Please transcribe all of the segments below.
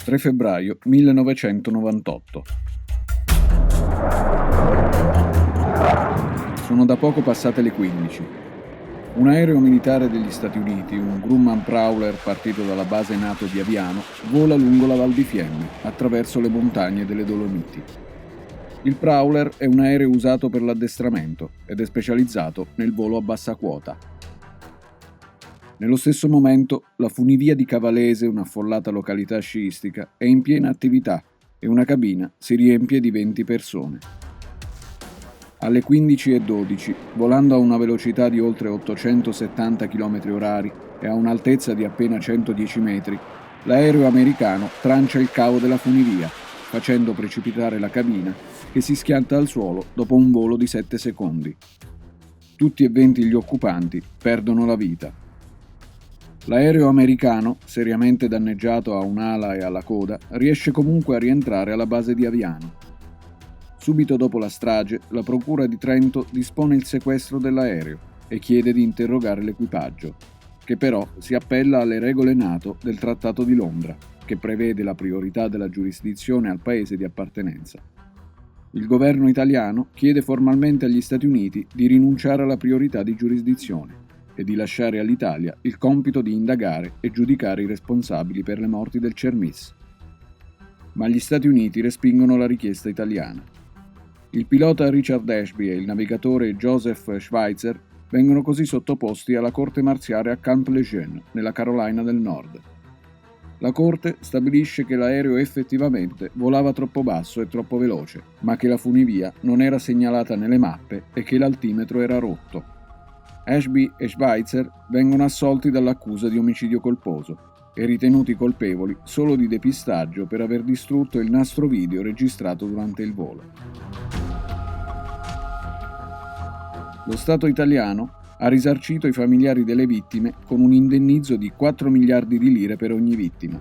3 febbraio 1998. Sono da poco passate le 15. Un aereo militare degli Stati Uniti, un Grumman Prowler partito dalla base NATO di Aviano, vola lungo la Val di Fiemme, attraverso le montagne delle Dolomiti. Il Prowler è un aereo usato per l'addestramento ed è specializzato nel volo a bassa quota. Nello stesso momento, la funivia di Cavalese, un'affollata località sciistica, è in piena attività e una cabina si riempie di 20 persone. Alle 15:12, volando a una velocità di oltre 870 km/h e a un'altezza di appena 110 metri, l'aereo americano trancia il cavo della funivia, facendo precipitare la cabina che si schianta al suolo dopo un volo di 7 secondi. Tutti e 20 gli occupanti perdono la vita. L'aereo americano, seriamente danneggiato a un'ala e alla coda, riesce comunque a rientrare alla base di Aviano. Subito dopo la strage, la Procura di Trento dispone il sequestro dell'aereo e chiede di interrogare l'equipaggio, che però si appella alle regole NATO del Trattato di Londra, che prevede la priorità della giurisdizione al paese di appartenenza. Il governo italiano chiede formalmente agli Stati Uniti di rinunciare alla priorità di giurisdizione e di lasciare all'Italia il compito di indagare e giudicare i responsabili per le morti del Cermis. Ma gli Stati Uniti respingono la richiesta italiana. Il pilota Richard Ashby e il navigatore Joseph Schweitzer vengono così sottoposti alla corte marziale a Camp Lejeune, nella Carolina del Nord. La corte stabilisce che l'aereo effettivamente volava troppo basso e troppo veloce, ma che la funivia non era segnalata nelle mappe e che l'altimetro era rotto. Ashby e Schweitzer vengono assolti dall'accusa di omicidio colposo e ritenuti colpevoli solo di depistaggio per aver distrutto il nastro video registrato durante il volo. Lo Stato italiano ha risarcito i familiari delle vittime con un indennizzo di 4 miliardi di lire per ogni vittima.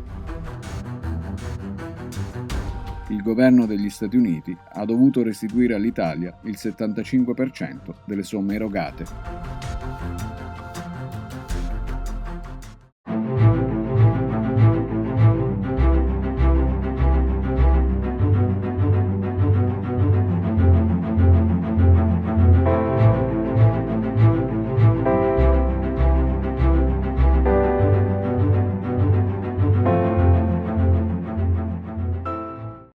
Il governo degli Stati Uniti ha dovuto restituire all'Italia il 75% delle somme erogate.